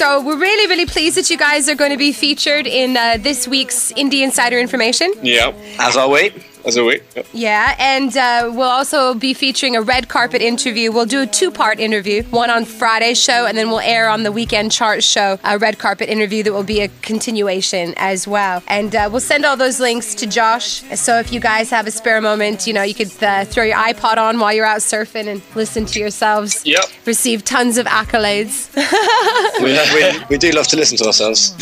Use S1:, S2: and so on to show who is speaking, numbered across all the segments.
S1: So we're really, really pleased that you guys are going to be featured in this week's Indie Insider Information.
S2: Yeah.
S3: As are we.
S2: As a week. Yep.
S1: Yeah, and we'll also be featuring a red carpet interview. We'll do a two-part interview, one on Friday's show, and then we'll air on the Weekend Chart show a red carpet interview that will be a continuation as well. And we'll send all those links to Josh. So if you guys have a spare moment, you know, you could throw your iPod on while you're out surfing and listen to yourselves.
S2: Yep.
S1: Receive tons of accolades.
S3: we do love to listen to ourselves.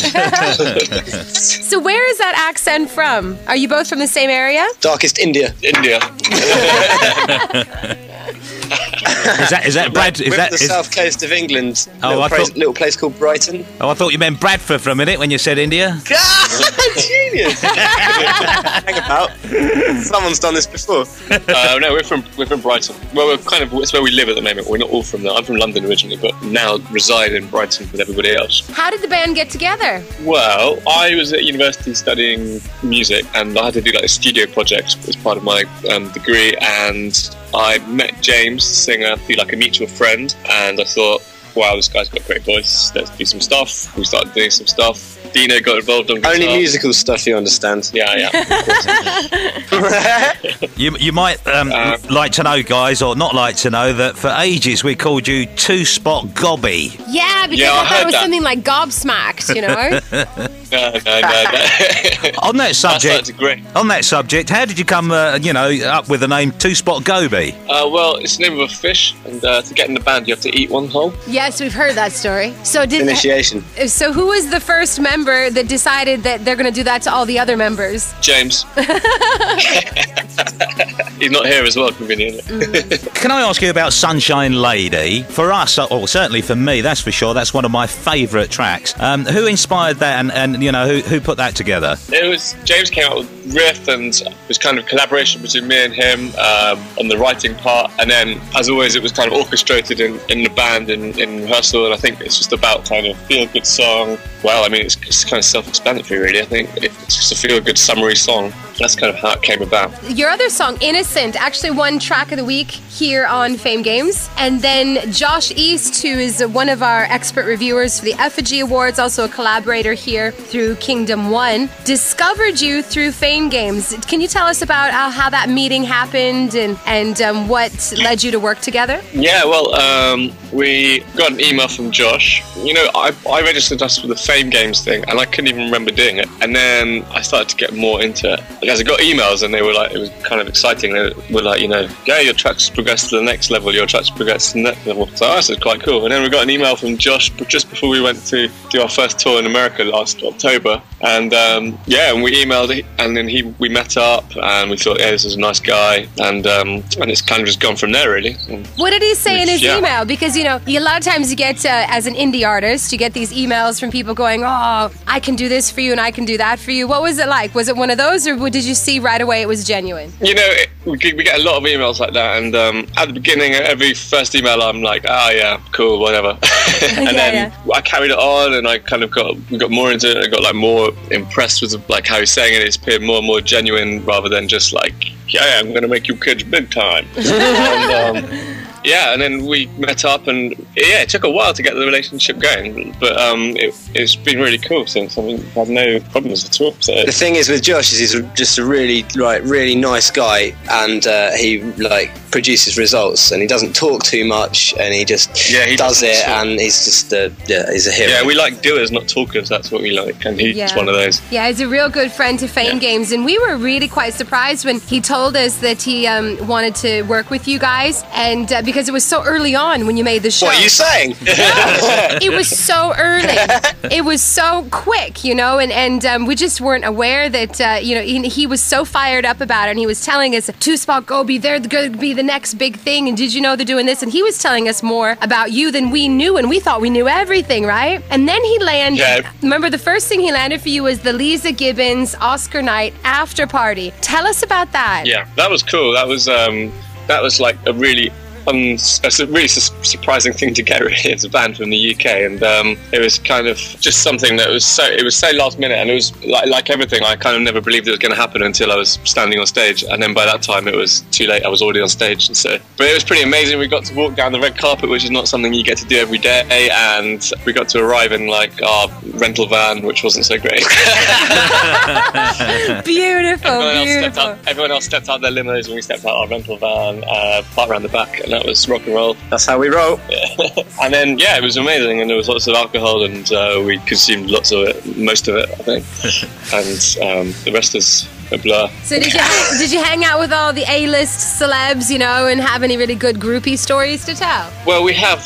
S1: So where is that accent from? Are you both from the same area?
S3: Darkest India.
S2: India.
S4: Is that Brad? Is that
S3: the south coast of England?
S4: Oh,
S3: Little place called Brighton.
S4: Oh, I thought you meant Bradford for a minute when you said India.
S3: Genius! Hang about. Someone's done this before.
S2: No, we're from Brighton. Well, it's where we live at the moment. We're not all from there. I'm from London originally, but now reside in Brighton with everybody else.
S1: How did the band get together?
S2: Well, I was at university studying music, and I had to do like a studio project as part of my degree, and I met James, the singer, through like a mutual friend, and I thought, wow, this guy's got a great voice, let's do some stuff. We started doing some stuff. Dino got involved on guitar.
S3: Only musical stuff, you understand.
S2: Yeah.
S4: You might like to know, guys, or not like to know, that for ages we called you Two Spot Gobi.
S1: Yeah, because I thought it was something like gobsmacked, you know?
S2: No.
S4: On that subject, how did you come, up with the name Two Spot Gobi?
S2: Well, it's the name of a fish, and to get in the band, you have to eat one whole.
S1: Yes, we've heard that story. So
S3: Initiation.
S1: So who was the first member that decided that they're going to do that to all the other members?
S2: James. He's not here as well, conveniently.
S4: Can I ask you about Sunshine Lady? For us, or certainly for me, that's for sure, that's one of my favourite tracks. Who inspired that, and you know, who put that together?
S2: It was James came out with riff, and it was kind of collaboration between me and him on the writing part, and then as always it was kind of orchestrated in the band in rehearsal, and I think it's just about kind of feel-good song. Well, I mean, it's kind of self-explanatory really. I think it's just a feel-good summary song. That's kind of how it came about.
S1: Your other song, Innocent, actually won Track of the Week here on Fame Games. And then Josh East, who is one of our expert reviewers for the Effigy Awards, also a collaborator here through Kingdom One, discovered you through Fame Games. Can you tell us about how that meeting happened and what led you to work together?
S2: Yeah, well, we got an email from Josh. You know, I registered us for the Fame Games thing, and I couldn't even remember doing it. And then I started to get more into it. As I got emails, and they were like, it was kind of exciting. They were like, you know, yeah, your track's progressed to the next level, your track's progressed to the next level. So that's quite cool. And then we got an email from Josh just before we went to do our first tour in America last October. And and we emailed, and then we met up, and we thought, yeah, this is a nice guy, and it's kind of just gone from there, really. And
S1: what did he say in his email? Because, you know, a lot of times you get, as an indie artist, you get these emails from people going, oh, I can do this for you and I can do that for you. What was it like? Was it one of those, or did you see right away it was genuine?
S2: You know, we get a lot of emails like that, and at the beginning, every first email, I'm like, oh yeah, cool, whatever. And then I carried it on, and I kind of got more into it. I got like more impressed with like how he's saying it. It's appeared more and more genuine rather than just like, yeah, I'm gonna make you kids big time. And then we met up, and it took a while to get the relationship going, but it's been really cool since. I mean, I've had no problems at all. So.
S3: The thing is with Josh is he's just a really nice guy, and he produces results, and he doesn't talk too much, and he just does it, and he's just he's a hero.
S2: Yeah, we like doers, not talkers. That's what we like, and he's one of those.
S1: Yeah, he's a real good friend to Fame Games, and we were really quite surprised when he told us that he wanted to work with you guys, and because it was so early on when you made the show.
S3: What are you saying?
S1: It was so early. It was so quick, you know, and we just weren't aware that, you know, he was so fired up about it, and he was telling us, Two Spot Gobi, they're going to be the next big thing, and did you know they're doing this? And he was telling us more about you than we knew, and we thought we knew everything, right? And then he landed, remember the first thing he landed for you was the Lisa Gibbons Oscar night after party. Tell us about that.
S2: Yeah, that was cool. That was like a really it's a really surprising thing to get really as a band from the UK, and it was kind of just something that was so last minute, and it was like everything. I kind of never believed it was going to happen until I was standing on stage, and then by that time it was too late. I was already on stage, and but it was pretty amazing. We got to walk down the red carpet, which is not something you get to do every day, and we got to arrive in like our rental van, which wasn't so great.
S1: Beautiful.
S2: Everyone else stepped out their limos, and we stepped out our rental van, parked around the back, and that was rock and roll.
S3: That's how we roll.
S2: Yeah. And then it was amazing, and there was lots of alcohol, and we consumed lots of it, most of it, I think, and the rest is a blur.
S1: So did you hang out with all the A-list celebs, and have any really good groupie stories to tell?
S2: Well, we hung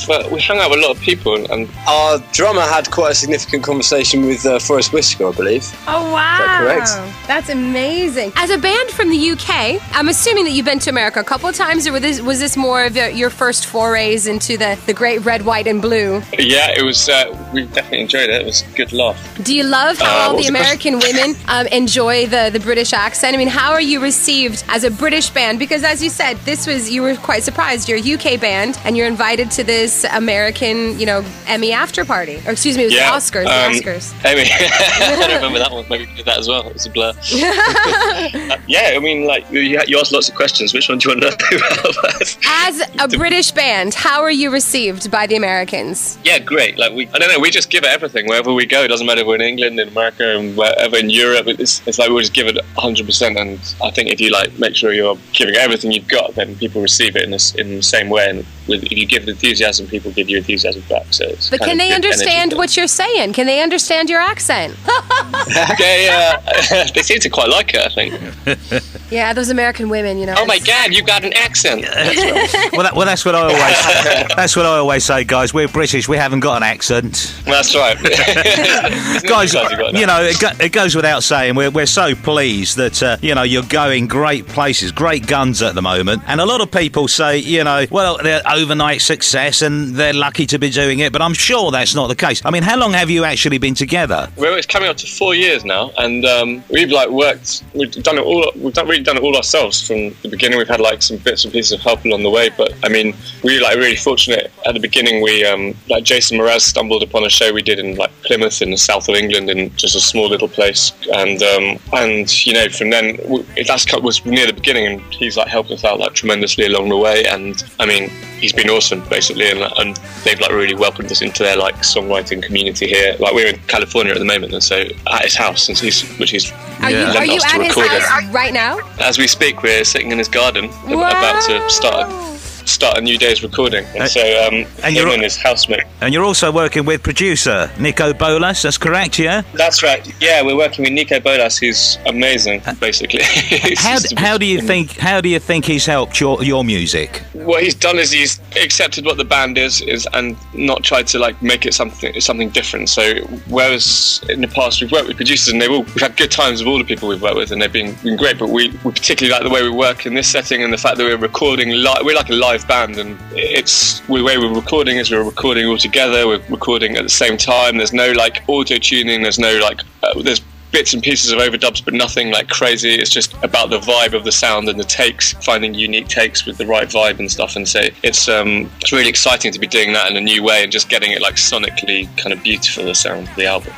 S2: out with a lot of people, and
S3: our drummer had quite a significant conversation with Forrest Whitaker, I believe.
S1: Oh wow!
S3: Is that correct?
S1: That's amazing. As a band from the UK, I'm assuming that you've been to America a couple of times, or was this more of your first forays into the great red, white, and blue?
S2: Yeah, it was. We definitely enjoyed it. It was a good laugh.
S1: Do you love how all the American women enjoy the British accent? I mean, how are you received as a British band? Because as you said, you were quite surprised. You're a UK band, and you're invited to this American, Emmy after party. Or excuse me, it was the Oscars. The Oscars.
S2: Emmy. I don't remember that one. Maybe we did that as well. It was a blur. I mean, like you asked lots of questions. Which one do you want to know about?
S1: As a British band, how are you received by the Americans?
S2: Yeah, great. Like I don't know. We just give it everything wherever we go. It doesn't matter if we're in England, in America, and wherever in Europe. It's like we just give it 100%. And I think if you make sure you're giving everything you've got, then people receive it in the same way. And if you give enthusiasm, people give you enthusiasm back. So
S1: but can they understand what you're saying? Can they understand your accent?
S2: They seem to quite like it, I think.
S1: Yeah, those American women,
S2: Oh my God, you got an accent.
S4: Well, that's what I always say, guys. We're British. We haven't got an accent.
S2: That's right.
S4: Guys, it goes without saying, we're so pleased that you're going great places, great guns at the moment, and a lot of people say, well, they're overnight success and they're lucky to be doing it, but I'm sure that's not the case. I mean, how long have you actually been together?
S2: Well, it's coming up to 4 years now, and we've worked. We've done it all. We've really done it all ourselves from the beginning. We've had some bits and pieces of help along the way, but I mean, we were really fortunate at the beginning. We Jason Mraz stumbled upon a show we did in Plymouth in the south of England, in just a small little place, and from then that was near the beginning, and he's helped us out tremendously along the way, and I mean, he's been awesome basically, and they've really welcomed us into their songwriting community here. We're in California at the moment, and so at his house, and are you
S1: at his house right now?
S2: As we speak, we're sitting in his garden, about to start a new day's recording, and so him and his housemate.
S4: And you're also working with producer Nico Bolas, that's correct, yeah?
S2: That's right, yeah, we're working with Nico Bolas, who's amazing, basically.
S4: How do you think he's helped your music?
S2: What he's done is he's accepted what the band is and not tried to make it something different. So whereas in the past we've worked with producers and we've had good times with all the people we've worked with, and they've been great, but we particularly like the way we work in this setting, and the fact that we're recording we're like a live band, and the way we're recording is we're recording all together, we're recording at the same time. There's no auto tuning, there's no there's bits and pieces of overdubs, but nothing crazy. It's just about the vibe of the sound and the takes, finding unique takes with the right vibe and stuff. And so it's really exciting to be doing that in a new way and just getting it sonically kind of beautiful, the sound of the album.